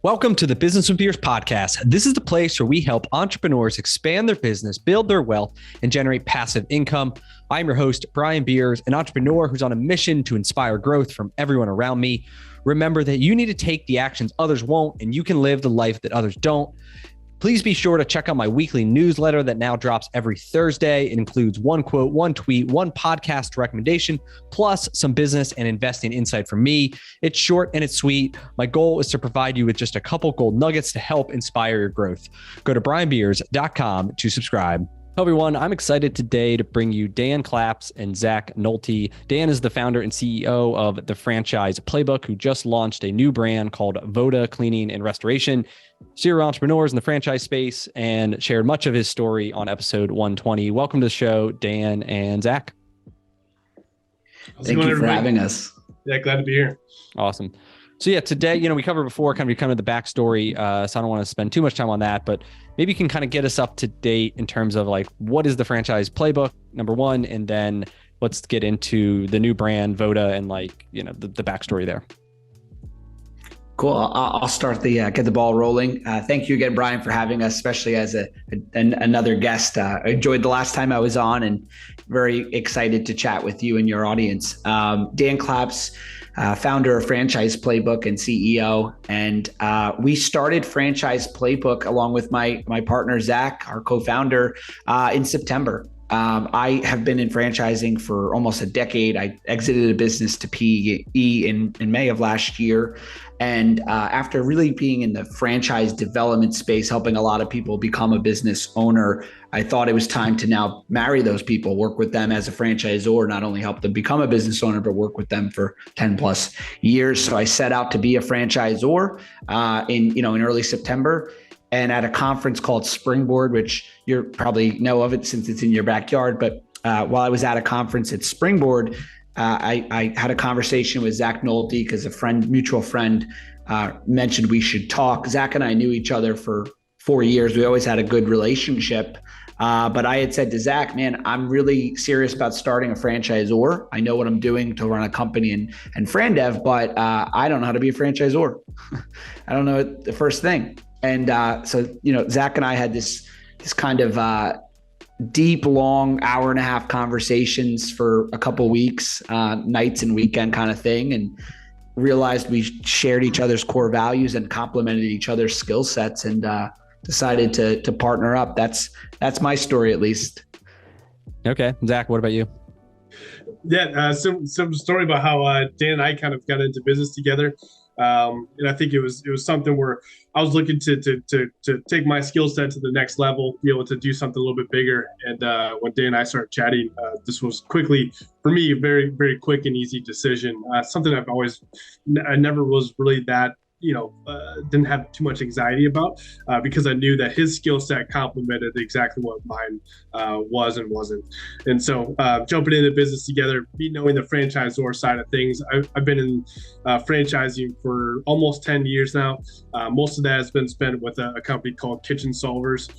Welcome to the Business with Beers podcast. This is the place where we help entrepreneurs expand their business, build their wealth, and generate passive income. I'm your host, Brian Beers, an entrepreneur who's on a mission to inspire growth from everyone around me. Remember that you need to take the actions others won't, and you can live the life that others don't. Please be sure to check out my weekly newsletter that now drops every Thursday. It includes one quote, one tweet, one podcast recommendation, plus some business and investing insight from me. It's short and it's sweet. My goal is to provide you with just a couple gold nuggets to help inspire your growth. Go to brianbeers.com to subscribe. Hello, everyone. I'm excited today to bring you Dan Claps and Zach Nolte. Dan is the founder and CEO of the Franchise Playbook, who just launched a new brand called VODA Cleaning and Restoration. Serial entrepreneurs in the franchise space and shared much of his story on episode 120. Welcome to the show, Dan and Zach. Thank you for having us. Yeah, glad to be here. Awesome. So yeah, today, we covered before kind of the backstory. So I don't want to spend too much time on that, but maybe you can kind of get us up to date in terms of like, what is the Franchise Playbook, number one, and then let's get into the new brand, VODA, and the backstory there. Cool. I'll start get the ball rolling. Thank you again, Brian, for having us, especially as another guest. I enjoyed the last time I was on and very excited to chat with you and your audience. Dan Claps, founder of Franchise Playbook and CEO. And we started Franchise Playbook along with my partner, Zach, our co-founder, in September. I have been in franchising for almost a decade. I exited a business to PE in May of last year. And after really being in the franchise development space, helping a lot of people become a business owner, I thought it was time to now marry those people, work with them as a franchisor, not only help them become a business owner, but work with them for 10 plus years. So I set out to be a franchisor in early September. And at a conference called Springboard, which you probably know of it since it's in your backyard. But while I was at a conference at Springboard, I had a conversation with Zach Nolte because mutual friend mentioned we should talk. Zach and I knew each other for 4 years. We always had a good relationship. But I had said to Zach, man, I'm really serious about starting a franchisor. I know what I'm doing to run a company and FranDev, but I don't know how to be a franchisor. I don't know the first thing. And so Zach and I had this kind of deep, long hour-and-a-half conversations for a couple of weeks, nights and weekend kind of thing, and realized we shared each other's core values and complemented each other's skill sets, and decided to partner up. That's my story, at least. Okay, Zach, what about you? Yeah, some story about how Dan and I kind of got into business together. And I think it was something where I was looking to take my skill set to the next level, be able to do something a little bit bigger. And when Dan and I started chatting, this was quickly, for me, a very, very quick and easy decision. Something I never was really that, didn't have too much anxiety about because I knew that his skill set complemented exactly what mine was and wasn't. And so jumping into business together, me knowing the franchisor side of things, I've been in franchising for almost 10 years now. Most of that has been spent with a company called Kitchen Solvers,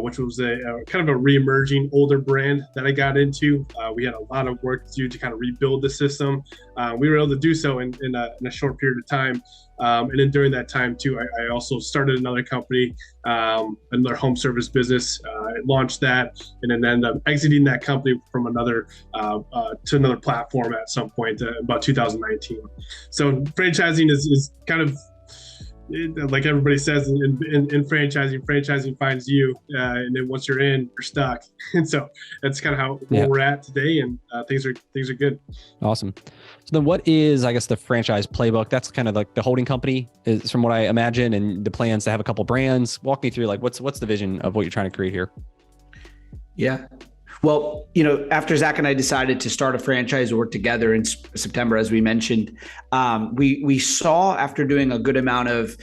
which was a kind of a re-emerging older brand that I got into. We had a lot of work to do to kind of rebuild the system. We were able to do so in a short period of time. And then during that time too, I also started another company, another home service business. I launched that and then ended up exiting that company from another to another platform at some point about 2019. So franchising is kind of, like everybody says in franchising finds you, and then once you're in, you're stuck. And so that's kind of where we're at today, and things are good. Awesome. So then, what is, I guess, the Franchise Playbook? That's kind of like the holding company, is from what I imagine, and the plans to have a couple brands. Walk me through what's the vision of what you're trying to create here? Yeah. Well, after Zach and I decided to start a franchise or work together in September, as we mentioned, we saw, after doing a good amount of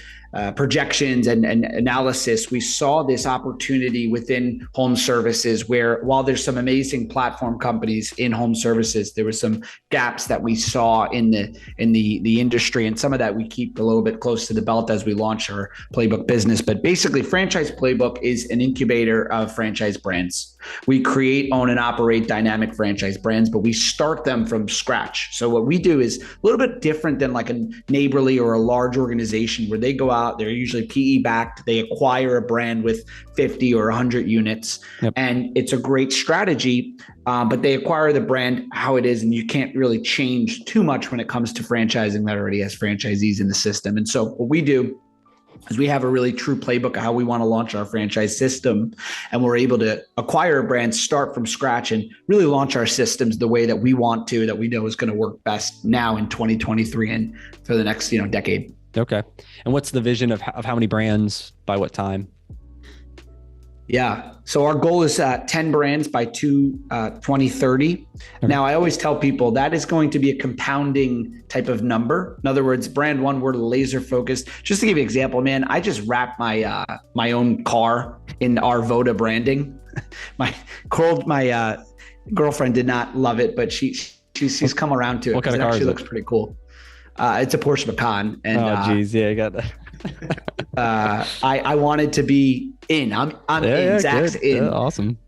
projections and analysis, we saw this opportunity within home services where, while there's some amazing platform companies in home services, there were some gaps that we saw in the industry, and some of that we keep a little bit close to the belt as we launch our Playbook business. But basically, Franchise Playbook is an incubator of franchise brands. We create, own, and operate dynamic franchise brands, but we start them from scratch. So what we do is a little bit different than like a Neighborly or a large organization where they go out, they're usually PE backed, they acquire a brand with 50 or 100 units. Yep. And it's a great strategy, but they acquire the brand how it is, and you can't really change too much when it comes to franchising that already has franchisees in the system. And so what we do is we have a really true playbook of how we want to launch our franchise system, and we're able to acquire a brand, start from scratch, and really launch our systems the way that we want to, that we know is going to work best now in 2023 and for the next decade. Okay. And what's the vision of how many brands by what time? Yeah. So our goal is 10 brands by 2030. Okay. Now, I always tell people that is going to be a compounding type of number. In other words, brand one, we're laser focused. Just to give you an example, man, I just wrapped my my own car in our VODA branding. My girlfriend did not love it, but she's come around to it. What kind of car actually is it? Looks pretty cool. It's a Porsche Macan. And, geez. Yeah, I got that. I wanted to be in. I'm in. Zach's good. in. Yeah, awesome.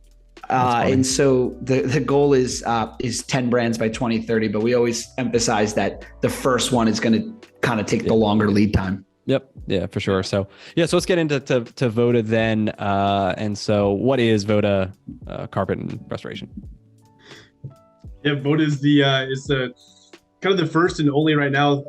And so the goal is 10 brands by 2030, but we always emphasize that the first one is going to kind of take the longer lead time. Yep. Yeah, for sure. So let's get into to VODA then. And so what is VODA Carpet and Restoration? Yeah, VODA is the kind of the first and only right now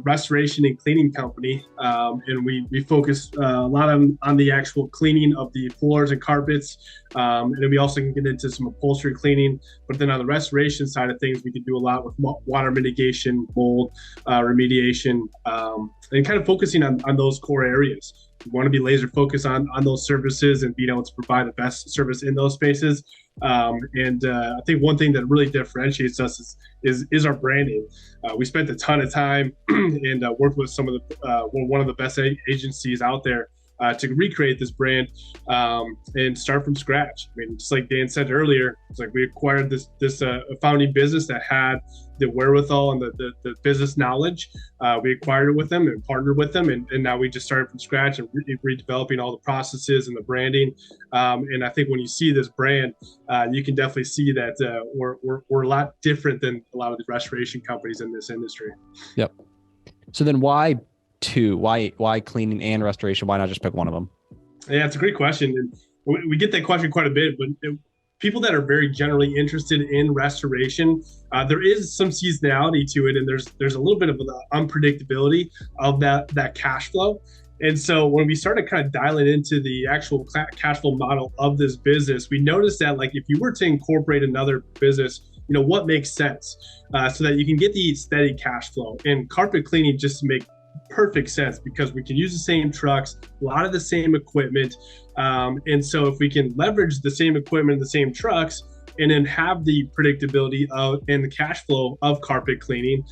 restoration and cleaning company, and we focus a lot on the actual cleaning of the floors and carpets, and then we also can get into some upholstery cleaning. But then on the restoration side of things, we can do a lot with water mitigation, mold remediation, and kind of focusing on those core areas. We want to be laser focused on those services and being able to provide the best service in those spaces. And I think one thing that really differentiates us is our branding. We spent a ton of time and worked with some of the one of the best agencies out there to recreate this brand and start from scratch. I mean, just like Dan said earlier, it's like we acquired this founding business that had the wherewithal and the business knowledge. We acquired it with them and partnered with them, and now we just started from scratch and redeveloping all the processes and the branding. And I think when you see this brand, you can definitely see that we're a lot different than a lot of the restoration companies in this industry. Yep. So then why two? Why cleaning and restoration? Why not just pick one of them? Yeah, it's a great question. And we get that question quite a bit, but people that are very generally interested in restoration, there is some seasonality to it, and there's a little bit of the unpredictability of that cash flow. And so when we started kind of dialing into the actual cash flow model of this business, we noticed that like if you were to incorporate another business, what makes sense so that you can get the steady cash flow. And carpet cleaning just to make perfect sense because we can use the same trucks, a lot of the same equipment. And so if we can leverage the same equipment, the same trucks, and then have the predictability of and the cash flow of carpet cleaning,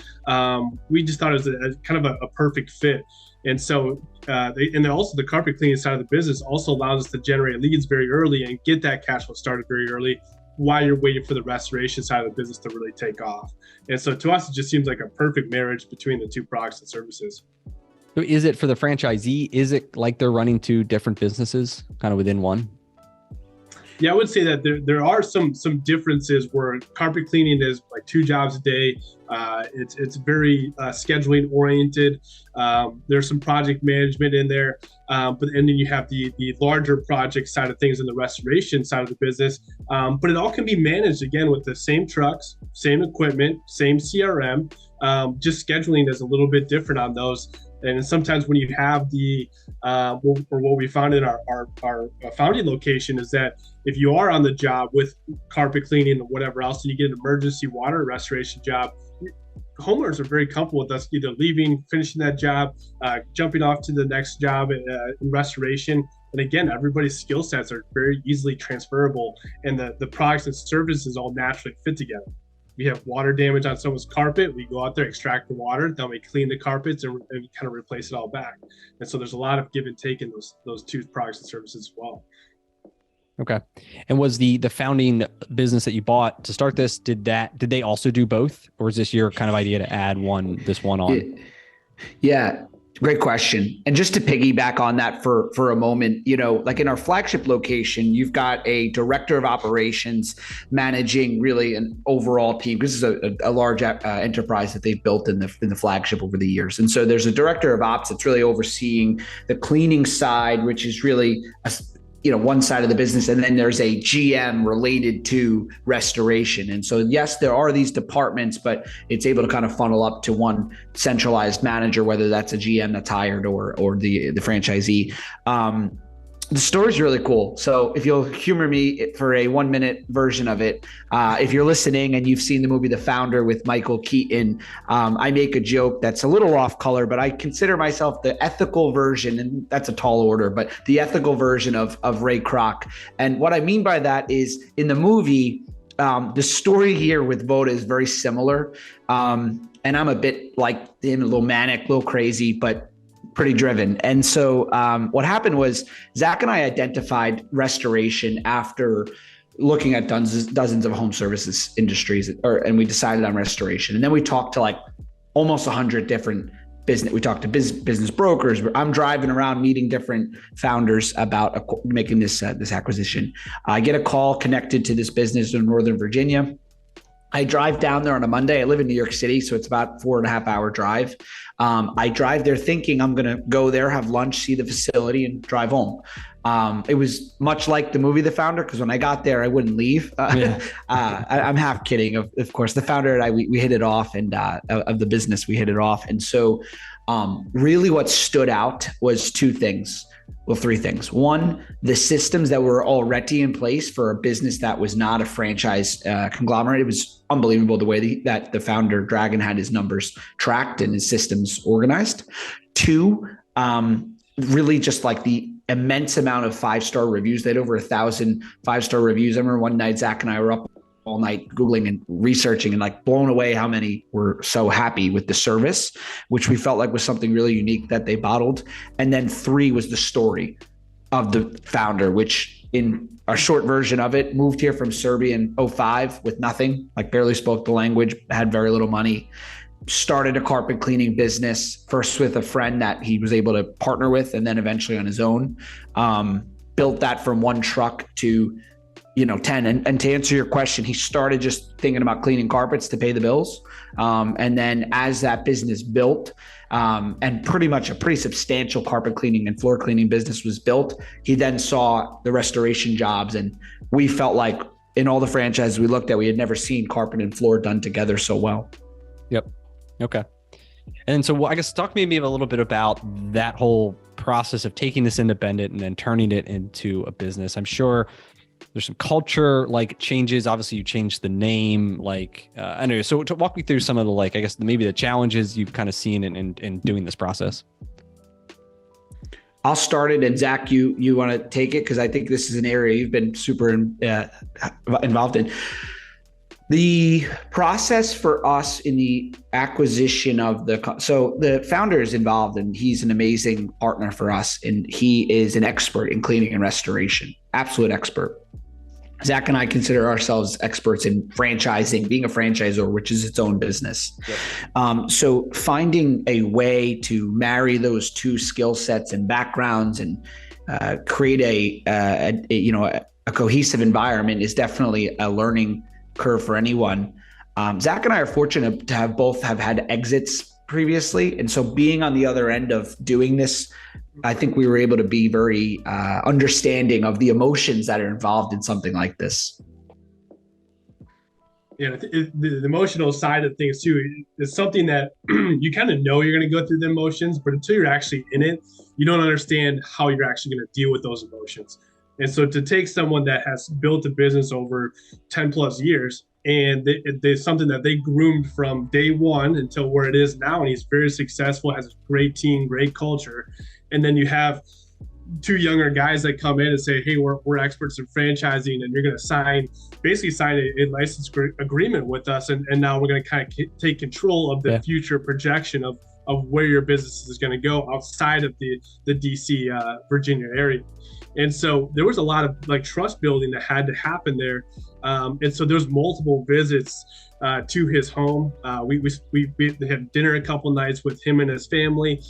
we just thought it was a kind of a perfect fit. And so, and then also the carpet cleaning side of the business also allows us to generate leads very early and get that cash flow started very early while you're waiting for the restoration side of the business to really take off. And so to us, it just seems like a perfect marriage between the two products and services. So is it for the franchisee? Is it like they're running two different businesses kind of within one? Yeah, I would say that there are some differences where carpet cleaning is like 2 jobs a day. It's very scheduling oriented. There's some project management in there, and then you have the larger project side of things and the restoration side of the business. But it all can be managed again with the same trucks, same equipment, same CRM. Just scheduling is a little bit different on those. And sometimes when you have or what we found in our founding location is that if you are on the job with carpet cleaning or whatever else, and you get an emergency water restoration job, homeowners are very comfortable with us either leaving, finishing that job, jumping off to the next job in restoration. And again, everybody's skill sets are very easily transferable, and the products and services all naturally fit together. We have water damage on someone's carpet. We go out there, extract the water, then we clean the carpets and kind of replace it all back. And so there's a lot of give and take in those two products and services as well. Okay. And was the founding business that you bought to start this, did they also do both? Or is this your kind of idea to add this one on? Yeah. Great question. And just to piggyback on that for a moment, like in our flagship location, you've got a director of operations managing really an overall team. This is a large enterprise that they've built in the flagship over the years. And so there's a director of ops that's really overseeing the cleaning side, which is really one side of the business, and then there's a GM related to restoration. And so, yes, there are these departments, but it's able to kind of funnel up to one centralized manager, whether that's a GM that's hired or the franchisee. The story's really cool. So if you'll humor me for a 1-minute version of it, if you're listening and you've seen the movie The Founder with Michael Keaton, I make a joke that's a little off color, but I consider myself the ethical version, and that's a tall order, but the ethical version of Ray Kroc. And what I mean by that is in the movie, the story here with VODA is very similar. And I'm a bit like him, a little manic, a little crazy, but pretty driven. And so what happened was Zach and I identified restoration after looking at dozens of home services industries, and we decided on restoration. And then we talked to like almost 100 different business. We talked to business brokers. I'm driving around meeting different founders about making this acquisition. I get a call connected to this business in Northern Virginia. I drive down there on a Monday. I live in New York City, so it's about 4.5 hour drive. I drive there thinking I'm going to go there, have lunch, see the facility, and drive home. It was much like the movie The Founder, because when I got there, I wouldn't leave. I'm half kidding. Of course, the founder and I, we hit it off, and of the business, we hit it off. And so really what stood out was two things. Well, three things. One, the systems that were already in place for a business that was not a franchise conglomerate. It was unbelievable the way that the founder, Dragon, had his numbers tracked and his systems organized. Two, really just like the immense amount of 5-star reviews. They had over 1,000 5-star reviews. I remember one night, Zach and I were up all night Googling and researching and like blown away how many were so happy with the service, which we felt like was something really unique that they bottled. And then 3 was the story of the founder, which in a short version of it, moved here from Serbia in 2005 with nothing, like barely spoke the language, had very little money, started a carpet cleaning business, first with a friend that he was able to partner with, and then eventually on his own. Built that from 1 truck to 10. And to answer your question, he started just thinking about cleaning carpets to pay the bills. And then as that business built, and pretty much a pretty substantial carpet cleaning and floor cleaning business was built, he then saw the restoration jobs. And we felt like in all the franchises we looked at, we had never seen carpet and floor done together so well. Yep. Okay. And so I guess talk to me a little bit about that whole process of taking this independent and then turning it into a business. I'm sure there's some culture like changes. Obviously you changed the name, anyway, so to walk me through some of the, maybe the challenges you've kind of seen in doing this process. I'll start it, and Zach, you want to take it? Cause I think this is an area you've been super involved in. The process for us in the acquisition of so the founder is involved, and he's an amazing partner for us. And he is an expert in cleaning and restoration, absolute expert. Zach and I consider ourselves experts in franchising, being a franchisor, which is its own business. Yep. So finding a way to marry those two skill sets and backgrounds and create a cohesive environment is definitely a learning curve for anyone. Zach and I are fortunate to have both had exits previously. And so being on the other end of doing this, I think we were able to be very understanding of the emotions that are involved in something like this. Yeah, the emotional side of things too is something that you kind of know you're going to go through the emotions, but until you're actually in it, you don't understand how you're actually going to deal with those emotions. And so to take someone that has built a business over 10 plus years, and there's something that they groomed from day one until where it is now, and he's very successful, has a great team, great culture. And then you have 2 younger guys that come in and say, hey, we're experts in franchising, and you're going to sign a license agreement with us. And now we're going to kind of take control of the future projection of of where your business is going to go outside of the DC, Virginia area. And so there was a lot of like trust building that had to happen there. And so there's multiple visits to his home. We had dinner a couple nights with him and his family.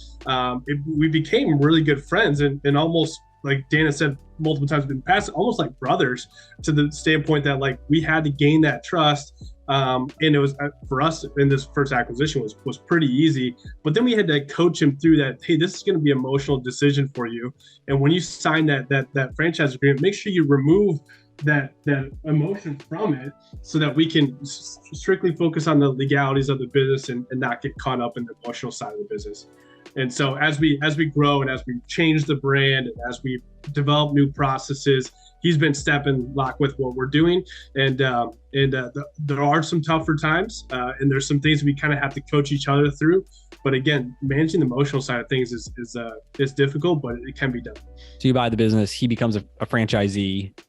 We became really good friends and almost, like Dana said multiple times in the past, almost like brothers, to the standpoint that like we had to gain that trust. And it was for us in this first acquisition was pretty easy, but then we had to coach him through that. Hey, this is going to be an emotional decision for you. And when you sign that franchise agreement, make sure you remove that emotion from it so that we can strictly focus on the legalities of the business and not get caught up in the emotional side of the business. And so as we grow and as we change the brand and as we develop new processes, he's been stepping lock with what we're doing. And there are some tougher times and there's some things we kind of have to coach each other through. But again, managing the emotional side of things is difficult, but it can be done. So you buy the business, he becomes a franchisee,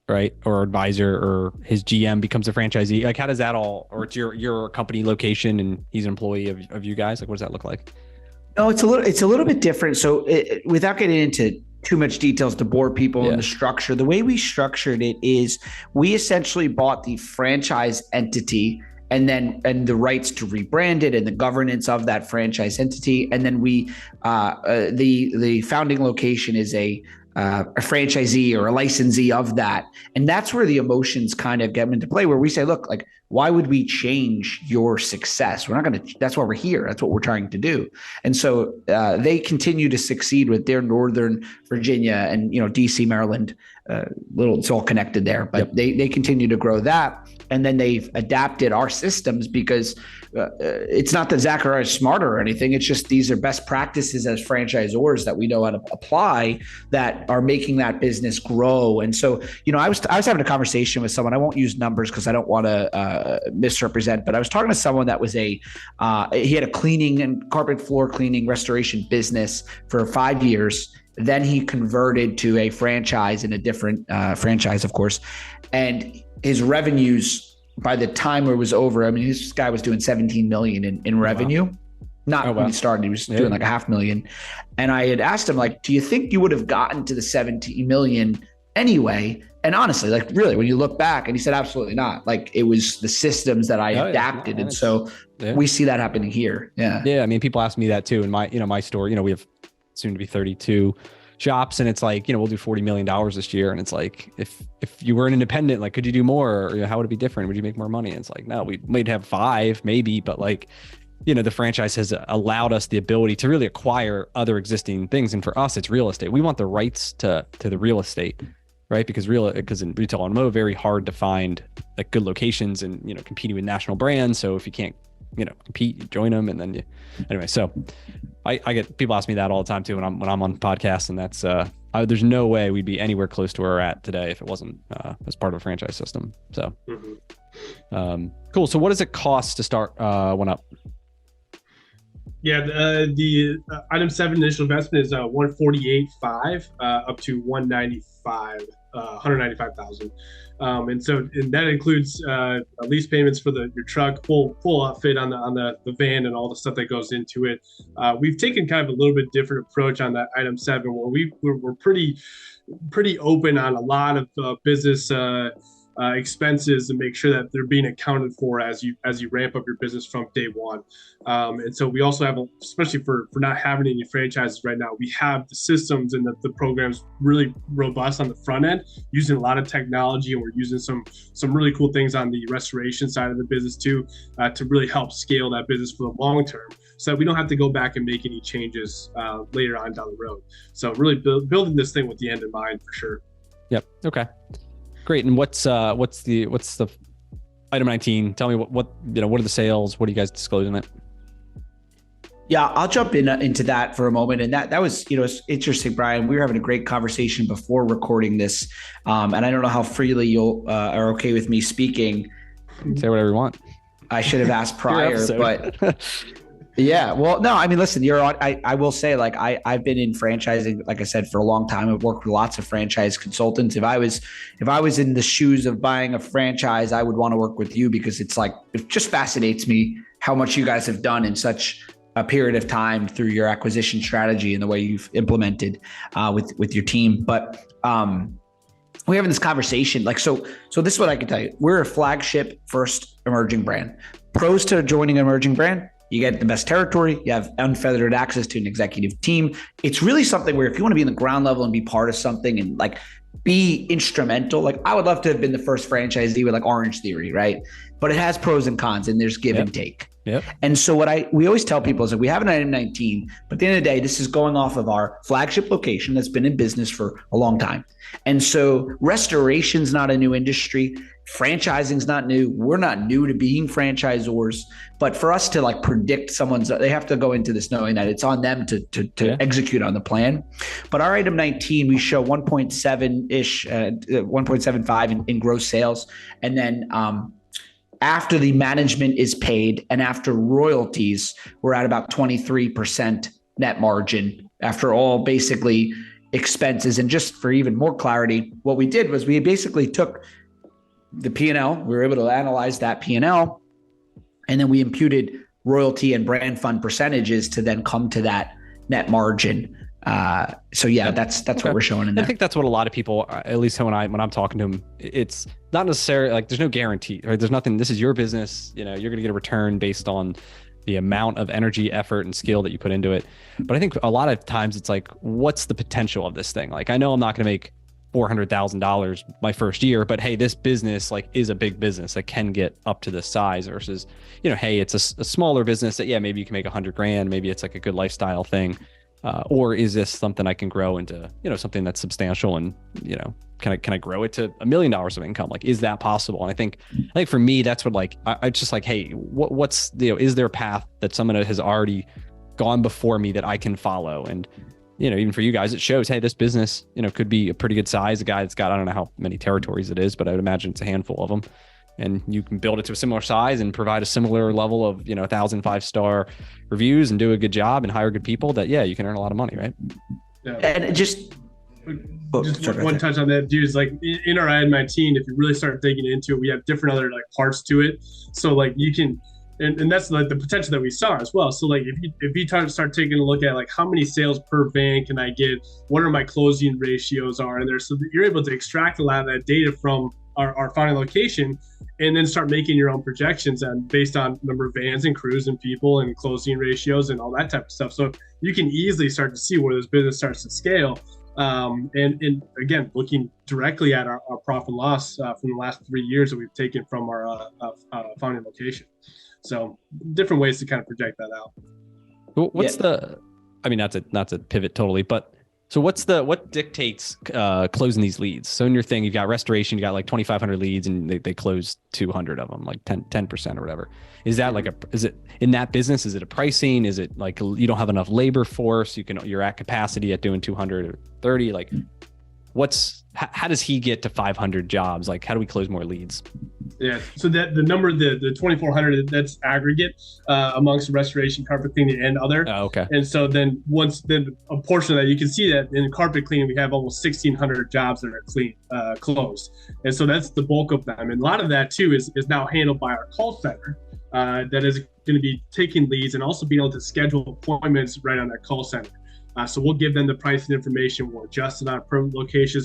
right? Or advisor, or his GM becomes a franchisee. Like, how does that all, or it's your company location and he's an employee of you guys? Like, what does that look like? No, it's a little bit different. So without getting into too much details to bore people in the structure, the way we structured it is we essentially bought the franchise entity and the rights to rebrand it and the governance of that franchise entity. And then we, the founding location is a franchisee or a licensee of that. And that's where the emotions kind of get into play, where we say, look, like, why would we change your success? We're not going to, that's why we're here. That's what we're trying to do. And so they continue to succeed with their Northern Virginia and, DC, Maryland, it's all connected there, but they continue to grow that. And then they've adapted our systems because it's not that Zachariah is smarter or anything. It's just, these are best practices as franchisors that we know how to apply that are making that business grow. And so, I was having a conversation with someone. I won't use numbers because I don't want to misrepresent, but I was talking to someone that was he had a cleaning and carpet floor cleaning restoration business for 5 years. Then he converted to a franchise in a different franchise, of course. And his revenues by the time it was over, I mean, this guy was doing 17 million in revenue. Wow. Not when he started, he was doing like $500,000. And I had asked him, like, do you think you would have gotten to the 17 million anyway? And honestly, like, really, when you look back, and he said, absolutely not. Like, it was the systems that I adapted. And so we see that happening here. Yeah. Yeah. I mean, people ask me that too. In my store, we have soon to be 32 shops, and it's like, we'll do $40 million this year. And it's like, if you were an independent, like, could you do more? Or how would it be different? Would you make more money? And it's like, no, we might have 5 maybe, but like, the franchise has allowed us the ability to really acquire other existing things. And for us, it's real estate. We want the rights to the real estate, right? Because in retail automotive, very hard to find like good locations and, competing with national brands. So if you can't, compete, you join them. And then anyway, so I get people ask me that all the time too when I'm on podcasts, and that's there's no way we'd be anywhere close to where we're at today if it wasn't as part of a franchise system. So cool. So what does it cost to start one up? Yeah, the item 7 initial investment is 148.5 up to 195,000. And that includes lease payments for your truck, full outfit on the van and all the stuff that goes into it. We've taken kind of a little bit different approach on that item 7, where we're pretty open on a lot of business expenses and make sure that they're being accounted for as you ramp up your business from day one. And so we also have, especially for not having any franchises right now, we have the systems and the programs really robust on the front end, using a lot of technology, and we're using some really cool things on the restoration side of the business too, to really help scale that business for the long term, so that we don't have to go back and make any changes later on down the road. So really building this thing with the end in mind for sure. Yep. Okay. Great. And what's the item 19? Tell me what are the sales? What are you guys disclosing it? Yeah, I'll jump into that for a moment. And that was, it's interesting, Brian. We were having a great conversation before recording this. And I don't know how freely you are okay with me speaking. Say whatever you want. I should have asked prior, but yeah, well, no, I mean, listen, you're on, I will say, like, I've been in franchising, like I said, for a long time. I've worked with lots of franchise consultants. If I was in the shoes of buying a franchise, I would want to work with you, because it's like, it just fascinates me how much you guys have done in such a period of time through your acquisition strategy and the way you've implemented with your team. But we're having this conversation. So this is what I can tell you. We're a flagship first emerging brand. Pros to joining an emerging brand: you get the best territory, you have unfettered access to an executive team. It's really something where if you want to be in the ground level and be part of something and be instrumental, I would love to have been the first franchisee with Orange Theory, right? But it has pros and cons, and there's give and take. Yep. And so we always tell people is we have an item 19, but at the end of the day, this is going off of our flagship location that's been in business for a long time. And so restoration's not a new industry. Franchising's not new. We're not new to being franchisors, but for us to predict they have to go into this knowing that it's on them to execute on the plan. But our item 19, we show 1.7-ish, 1.75 in gross sales. And then, after the management is paid and after royalties, we're at about 23% net margin after all basically expenses. And just for even more clarity, what we did was we basically took the P&L. We were able to analyze that P&L, and then we imputed royalty and brand fund percentages to then come to that net margin. That's what we're showing in there. I think that's what a lot of people, at least when I'm talking to them, it's not necessarily there's no guarantee, right? There's nothing. This is your business. You're going to get a return based on the amount of energy, effort, and skill that you put into it. But I think a lot of times it's what's the potential of this thing? I know I'm not going to make $400,000 my first year, but hey, this business is a big business that can get up to this size versus, hey, it's a smaller business that maybe you can make $100,000. Maybe it's a good lifestyle thing. Or is this something I can grow into, something that's substantial and, can I grow it to $1 million of income? Is that possible? And I think for me, that's what I just hey, what's is there a path that someone has already gone before me that I can follow? And, even for you guys, it shows, hey, this business, could be a pretty good size. A guy that's got, I don't know how many territories it is, but I would imagine it's a handful of them. And you can build it to a similar size and provide a similar level of, 1,000 5-star reviews and do a good job and hire good people that, you can earn a lot of money, right? Yeah. And just one touch on that, dude, is in our item 19, if you really start digging into it, we have different other parts to it. So you can, and that's the potential that we saw as well. So if you start taking a look at how many sales per van can I get, what are my closing ratios are in there, so that you're able to extract a lot of that data from our final location, and then start making your own projections and based on number of vans and crews and people and closing ratios and all that type of stuff. So you can easily start to see where this business starts to scale. And again, looking directly at our profit and loss from the last 3 years that we've taken from our founding location. So different ways to kind of project that out. What's not to pivot totally, but so what dictates closing these leads? So in your thing, you've got restoration, you got 2,500 leads and they close 200 of them, 10% or whatever. Is that is it in that business? Is it a pricing? Is it you don't have enough labor force? You're at capacity at doing 200 or 30? How does he get to 500 jobs? How do we close more leads? Yeah, so that the number, the 2,400, that's aggregate amongst restoration, carpet cleaning, and other. Oh, okay. And so then a portion of that, you can see that in carpet cleaning, we have almost 1,600 jobs that are closed. And so that's the bulk of them. And a lot of that too is now handled by our call center that is going to be taking leads and also being able to schedule appointments right on that call center. So we'll give them the pricing information. We'll adjust it on a per location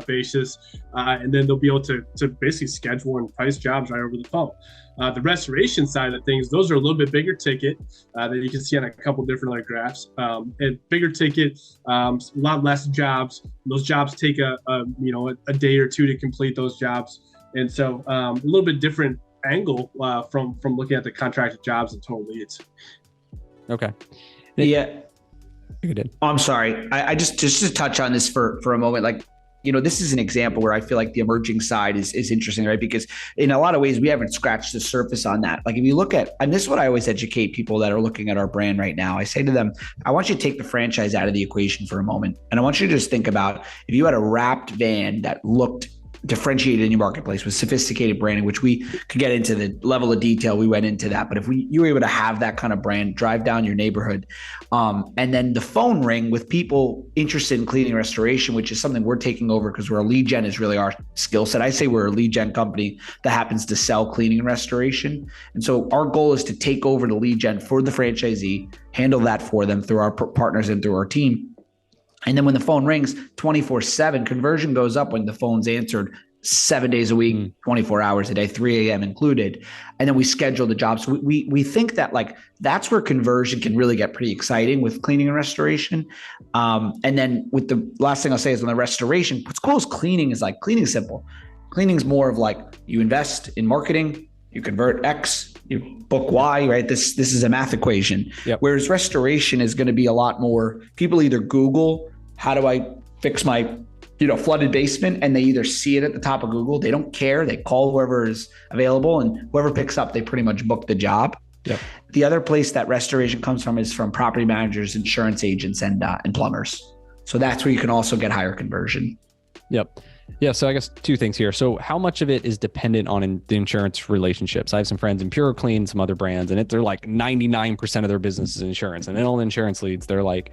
basis, and then they'll be able to basically schedule and price jobs right over the phone. The restoration side of things, those are a little bit bigger ticket that you can see on a couple different other graphs. And bigger ticket, a lot less jobs. Those jobs take a day or two to complete those jobs, and so a little bit different angle from looking at the contracted jobs and total leads. Okay. Yeah. You did. I'm sorry. I just to touch on this for a moment, this is an example where I feel like the emerging side is interesting, right? Because in a lot of ways, we haven't scratched the surface on that. If you look at, and this is what I always educate people that are looking at our brand right now. I say to them, I want you to take the franchise out of the equation for a moment. And I want you to just think about if you had a wrapped van that looked differentiated in your marketplace with sophisticated branding, which we could get into the level of detail we went into that. But if you were able to have that kind of brand, drive down your neighborhood, and then the phone ring with people interested in cleaning and restoration, which is something we're taking over because we're a lead gen is really our skill set. I say we're a lead gen company that happens to sell cleaning and restoration. And so our goal is to take over the lead gen for the franchisee, handle that for them through our partners and through our team. And then when the phone rings 24/7, conversion goes up when the phone's answered 7 days a week, 24 hours a day, 3 a.m. included. And then we schedule the jobs. So we think that like that's where conversion can really get pretty exciting with cleaning and restoration. And then with the last thing I'll say is on the restoration, what's cool is cleaning is simple. Cleaning's more of like you invest in marketing, you convert X, you book Y, right? This is a math equation. Yep. Whereas restoration is going to be a lot more, people either Google, how do I fix my flooded basement? And they either see it at the top of Google, they don't care, they call whoever is available, and whoever picks up, they pretty much book the job. Yep. The other place that restoration comes from is from property managers, insurance agents, and plumbers. So that's where you can also get higher conversion. Yep. Yeah. So I guess two things here. So how much of it is dependent on the insurance relationships? I have some friends in Pure Clean, some other brands, and they're like 99% of their business is insurance. And then all the insurance leads, they're like,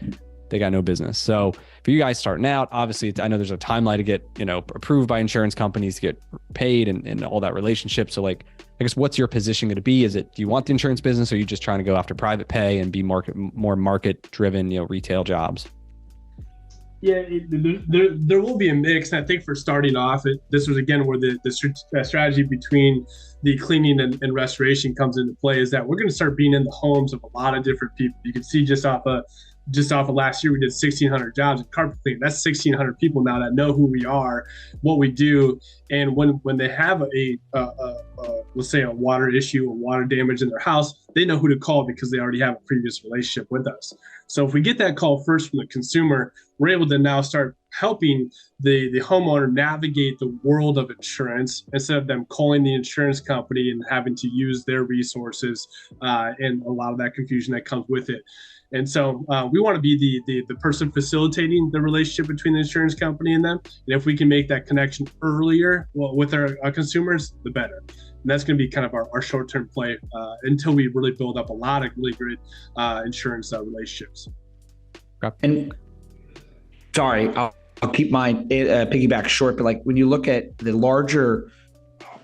they got no business. So for you guys starting out, obviously I know there's a timeline to get, approved by insurance companies to get paid and all that relationship. So like, I guess what's your position going to be? Do you want the insurance business, or are you just trying to go after private pay and be more market driven, retail jobs? Yeah, there will be a mix. And I think for starting off, this was again where the strategy between the cleaning and restoration comes into play, is that we're going to start being in the homes of a lot of different people. You can see just off of last year, we did 1,600 jobs in carpet cleaning. That's 1,600 people now that know who we are, what we do. And when they have let's say a water issue or water damage in their house, they know who to call because they already have a previous relationship with us. So if we get that call first from the consumer, we're able to now start helping the homeowner navigate the world of insurance instead of them calling the insurance company and having to use their resources and a lot of that confusion that comes with it. And so we want to be the person facilitating the relationship between the insurance company and them. And if we can make that connection earlier with our consumers, the better. And that's going to be kind of our short-term play until we really build up a lot of really great insurance relationships. And sorry, I'll keep my piggyback short, but like when you look at the larger,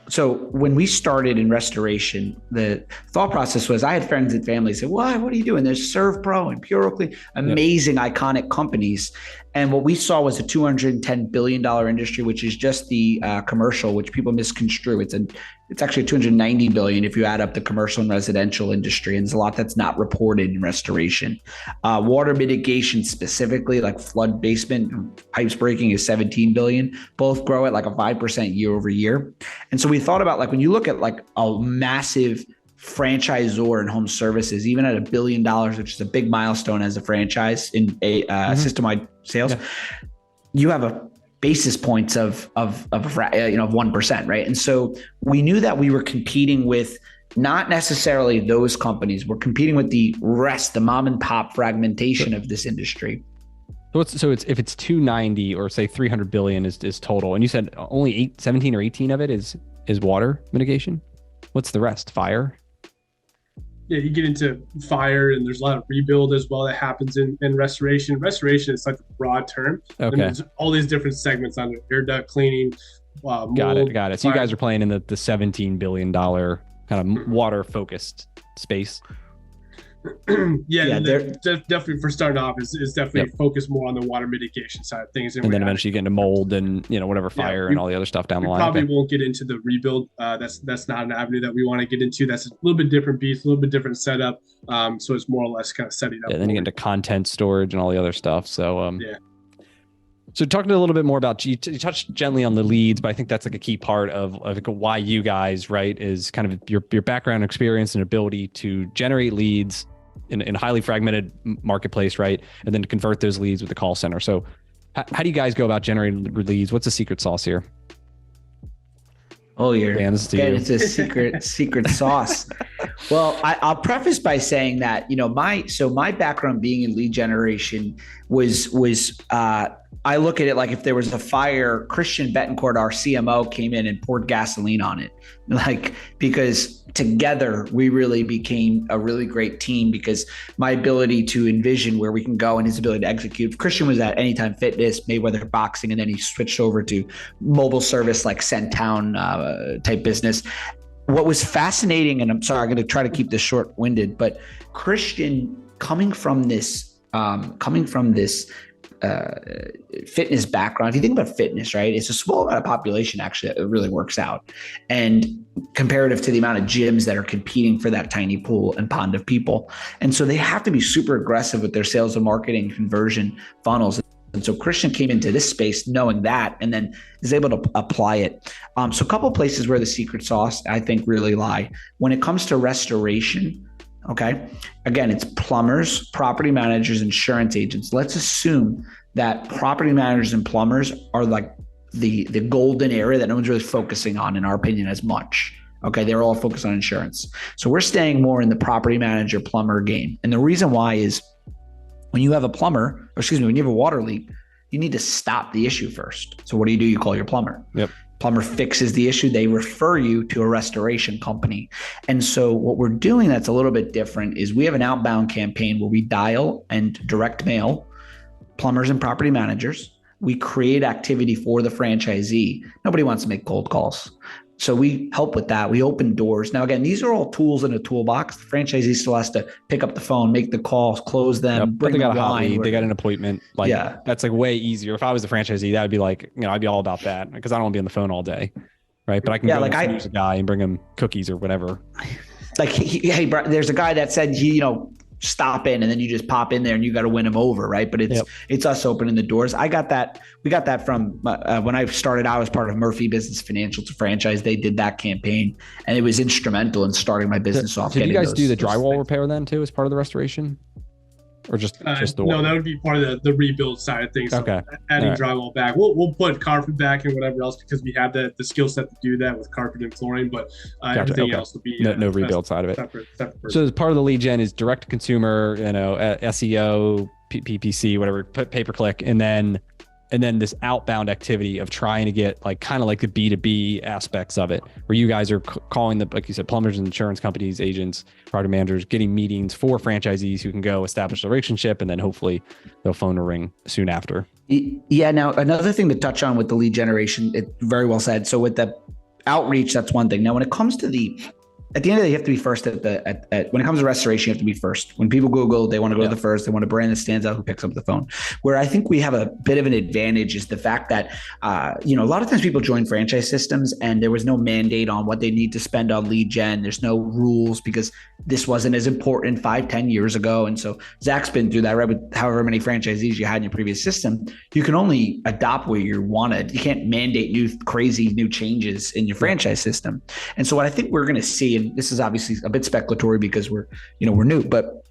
so when we started in restoration, the thought process was I had friends and family say, what are you doing? There's ServPro and Pure Clean, amazing, iconic companies. And what we saw was a $210 billion industry, which is just the commercial, which people misconstrue. It's actually $290 billion if you add up the commercial and residential industry. And there's a lot that's not reported in restoration. Water mitigation specifically, like flood basement, pipes breaking, is $17 billion. Both grow at like a 5% year over year. And so we thought about like when you look at like a massive franchisor in home services, even at $1 billion, which is a big milestone as a franchise in a system-wide sales, you have a basis points of 1%, right? And so we knew that we were competing with not necessarily those companies. We're competing with the rest, the mom and pop fragmentation of this industry. So if it's 290 or say 300 billion is total, and you said only 17 or 18 of it is water mitigation. What's the rest? Fire? Yeah, you get into fire, and there's a lot of rebuild as well that happens in restoration. Restoration is such a broad term. Okay. And there's all these different segments on it: air duct cleaning, mold. Got it. So fire. You guys are playing in the $17 billion kind of water focused space. Definitely for starting off is definitely focused more on the water mitigation side of things, and then eventually you get into mold and whatever fire and all the other stuff down the line. Probably won't get into the rebuild. That's not an avenue that we want to get into. That's a little bit different beast, a little bit different setup. So it's more or less kind of setting up. Yeah, then you get into content storage and all the other stuff. So So talking a little bit more about, you touched gently on the leads, but I think that's like a key part of why you guys, right, is kind of your background experience and ability to generate leads in a highly fragmented marketplace, right? And then to convert those leads with the call center. So how do you guys go about generating leads? What's the secret sauce here? Oh, it's a secret sauce. Well, I'll preface by saying that, my background being in lead generation, I look at it like if there was a fire, Christian Betancourt, our CMO, came in and poured gasoline on it. Because together we really became a really great team, because my ability to envision where we can go and his ability to execute. Christian was at Anytime Fitness, Mayweather Boxing, and then he switched over to mobile service like Centown type business. What was fascinating, and I'm sorry, I'm going to try to keep this short-winded, but Christian coming from this fitness background. If you think about fitness, right, it's a small amount of population actually that really works out, and comparative to the amount of gyms that are competing for that tiny pool and pond of people. And so they have to be super aggressive with their sales and marketing conversion funnels. And so Christian came into this space knowing that, and then is able to apply it. So a couple of places where the secret sauce, I think, really lie. When it comes to restoration, okay, again, it's plumbers, property managers, insurance agents. Let's assume that property managers and plumbers are like the golden area that no one's really focusing on, in our opinion, as much. Okay, they're all focused on insurance. So we're staying more in the property manager plumber game. And the reason why is when you have a when you have a water leak, you need to stop the issue first. So what do? You call your plumber. Yep. Plumber fixes the issue. They refer you to a restoration company. And so what we're doing that's a little bit different is we have an outbound campaign where we dial and direct mail plumbers and property managers. We create activity for the franchisee. Nobody wants to make cold calls. So we help with that. We open doors. Now, again, these are all tools in a toolbox. The franchisee still has to pick up the phone, make the calls, close them, but they got a hot lead. They got an appointment. That's like way easier. If I was the franchisee, that would be like, I'd be all about that, because I don't want to be on the phone all day. Right. But I can go use a guy and bring him cookies or whatever. Like, hey, there's a guy that said, stop in, and then you just pop in there and you got to win them over, right? But it's us opening the doors. We got that from when I started. I was part of Murphy Business Financial to Franchise. They did that campaign, and it was instrumental in starting my business off. Did you guys do the drywall repair then too as part of the restoration? Or just the no, that would be part of the rebuild side of things. So okay. Adding drywall back. We'll put carpet back and whatever else, because we have the skill set to do that with carpet and flooring, but everything else will be no rebuild side of it. Separate so as part of the lead gen is direct to consumer, SEO, PPC, whatever, pay per click, and then this outbound activity of trying to get kind of like the B2B aspects of it, where you guys are calling like you said, plumbers and insurance companies, agents, property managers, getting meetings for franchisees who can go establish a relationship, and then hopefully they'll phone or ring soon after. Yeah. Now, another thing to touch on with the lead generation, it very well said. So with the outreach, that's one thing. Now, when it comes to at the end of the day, you have to be first when it comes to restoration, you have to be first. When people Google, they want to go to the first. They want a brand that stands out, who picks up the phone. Where I think we have a bit of an advantage is the fact that, a lot of times people join franchise systems and there was no mandate on what they need to spend on lead gen. There's no rules because this wasn't as important 5-10 years ago. And so Zach's been through that, right? With however many franchisees you had in your previous system, you can only adopt where you wanted. You can't mandate crazy new changes in your franchise system. And so what I think we're going to see, and this is obviously a bit speculatory because we're new, but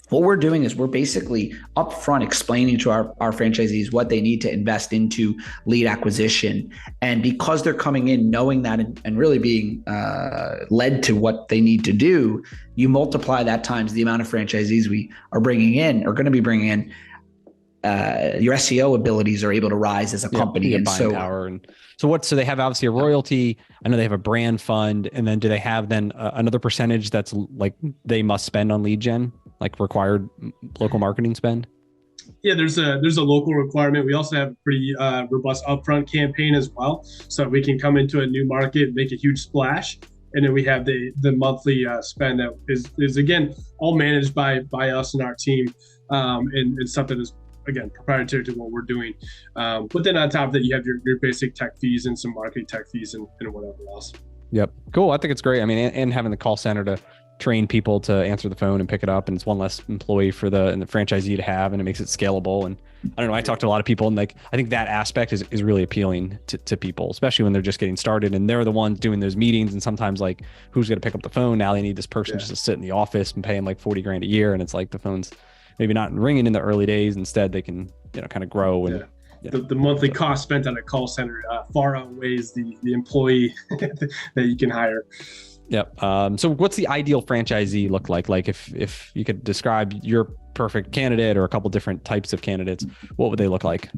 what we're doing is we're basically upfront explaining to our franchisees what they need to invest into lead acquisition. And because they're coming in knowing that and really being led to what they need to do, you multiply that times the amount of franchisees we are bringing in, or going to be bringing in. Your SEO abilities are able to rise as a company, and buying power. And so they have obviously a royalty. I know they have a brand fund, and then do they have then another percentage that's like they must spend on lead gen, like required local marketing spend? Yeah, there's a local requirement. We also have a pretty robust upfront campaign as well, so we can come into a new market, make a huge splash. And then we have the monthly spend that is again all managed by us and our team, and something that's again proprietary to what we're doing. But then on top of that, you have your basic tech fees and some marketing tech fees and whatever else. Yep, cool. I think it's great. I mean, and having the call center to train people to answer the phone and pick it up, and it's one less employee for the franchisee to have, and it makes it scalable. And I don't know, I talk to a lot of people, and I think that aspect is really appealing to people, especially when they're just getting started and they're the ones doing those meetings. And sometimes who's going to pick up the phone? Now they need this person just to sit in the office and pay them $40,000 a year. And it's like the phone's maybe not ringing in the early days. Instead, they can, kind of grow. And the monthly cost spent on a call center far outweighs the employee that you can hire. Yep. So what's the ideal franchisee look like? Like if you could describe your perfect candidate or a couple different types of candidates, what would they look like?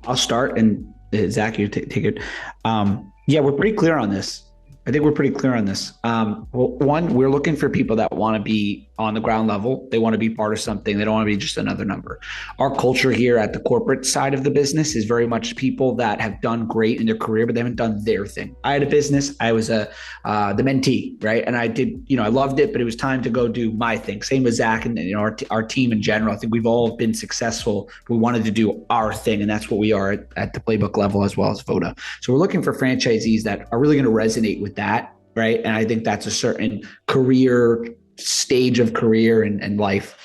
I'll start, and Zach, you take it. Yeah, we're pretty clear on this. I think we're pretty clear on this. Well, one, we're looking for people that want to be on the ground level. They want to be part of something. They don't want to be just another number. Our culture here at the corporate side of the business is very much people that have done great in their career, but they haven't done their thing. I had a business. I was the mentee, right? And I did, I loved it, but it was time to go do my thing. Same with Zach and our team in general. I think we've all been successful. We wanted to do our thing, and that's what we are at the Playbook level as well as VODA. So we're looking for franchisees that are really going to resonate with that, right? And I think that's a certain career stage of career and life.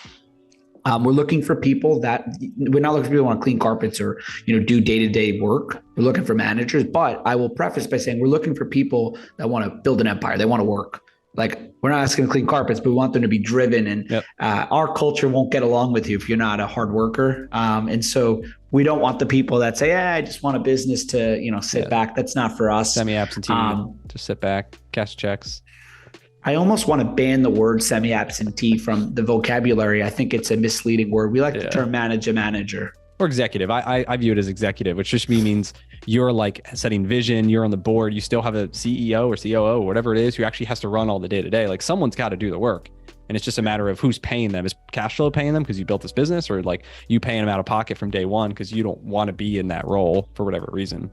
We're looking for people that we're not looking for people who want to clean carpets or do day-to-day work. We're looking for managers, but I will preface by saying we're looking for people that want to build an empire. They want to work. Like, we're not asking to clean carpets, but we want them to be driven. And our culture won't get along with you if you're not a hard worker. And so we don't want the people that say, I just want a business to, sit back. That's not for us. Semi-absentee, just sit back, cash checks. I almost want to ban the word semi-absentee from the vocabulary. I think it's a misleading word. We like the term manage a manager. Or executive. I view it as executive, which just means you're like setting vision, you're on the board, you still have a CEO or COO or whatever it is who actually has to run all the day-to-day. Like, someone's got to do the work. And it's just a matter of who's paying them. Is cash flow paying them because you built this business, or like you paying them out of pocket from day one because you don't want to be in that role for whatever reason?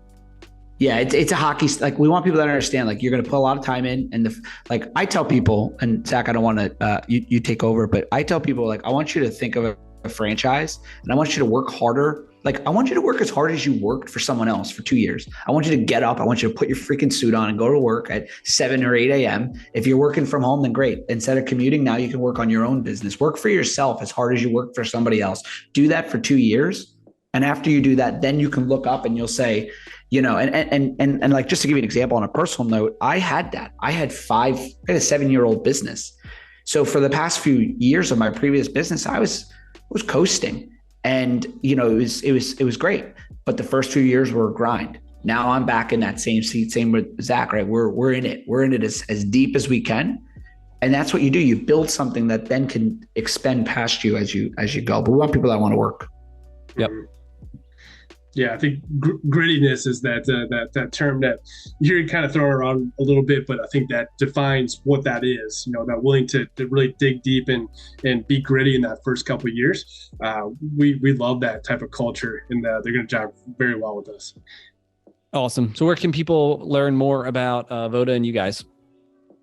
Yeah, it's a hockey. Like, we want people that understand, like, you're going to put a lot of time in. And I tell people, and Zach, I don't want to, you take over, but I tell people, like, I want you to think of a franchise, and I want you to work harder. Like, I want you to work as hard as you worked for someone else for 2 years. I want you to get up. I want you to put your freaking suit on and go to work at 7 or 8 a.m. If you're working from home, then great. Instead of commuting, now you can work on your own business. Work for yourself as hard as you work for somebody else. Do that for 2 years. And after you do that, then you can look up and you'll say, and like, just to give you an example on a personal note, I had that. I had a 7-year-old business. So for the past few years of my previous business, I was coasting, and it was great. But the first few years were a grind. Now I'm back in that same seat. Same with Zach, right? We're in it. We're in it as deep as we can. And that's what you do. You build something that then can expand past you as you go. But we want people that want to work. Yep. Yeah, I think grittiness is that term that you're kind of throwing around a little bit, but I think that defines what that is. That willing to really dig deep and be gritty in that first couple of years. We love that type of culture, and they're going to jive very well with us. Awesome. So where can people learn more about VODA and you guys?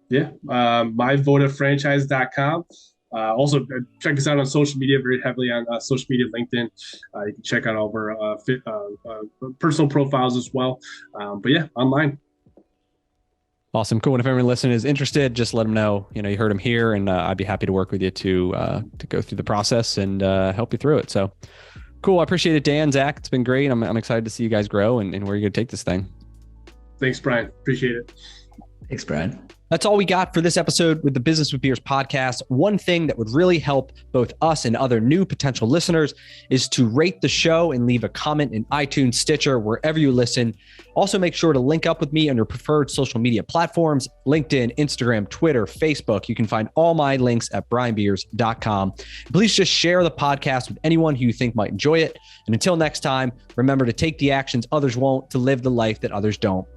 Yeah, myvodafranchise.com. Also, check us out on social media, very heavily on social media, LinkedIn. You can check out all of our personal profiles as well. But yeah, online. Awesome. Cool. And if anyone listening is interested, just let them know, you heard them here, and I'd be happy to work with you to go through the process and help you through it. So cool. I appreciate it, Dan, Zach. It's been great. I'm excited to see you guys grow and where you're going to take this thing. Thanks, Brian. Appreciate it. Thanks, Brian. That's all we got for this episode with the Business with Beers podcast. One thing that would really help both us and other new potential listeners is to rate the show and leave a comment in iTunes, Stitcher, wherever you listen. Also, make sure to link up with me on your preferred social media platforms, LinkedIn, Instagram, Twitter, Facebook. You can find all my links at brianbeers.com. Please just share the podcast with anyone who you think might enjoy it. And until next time, remember to take the actions others won't, to live the life that others don't.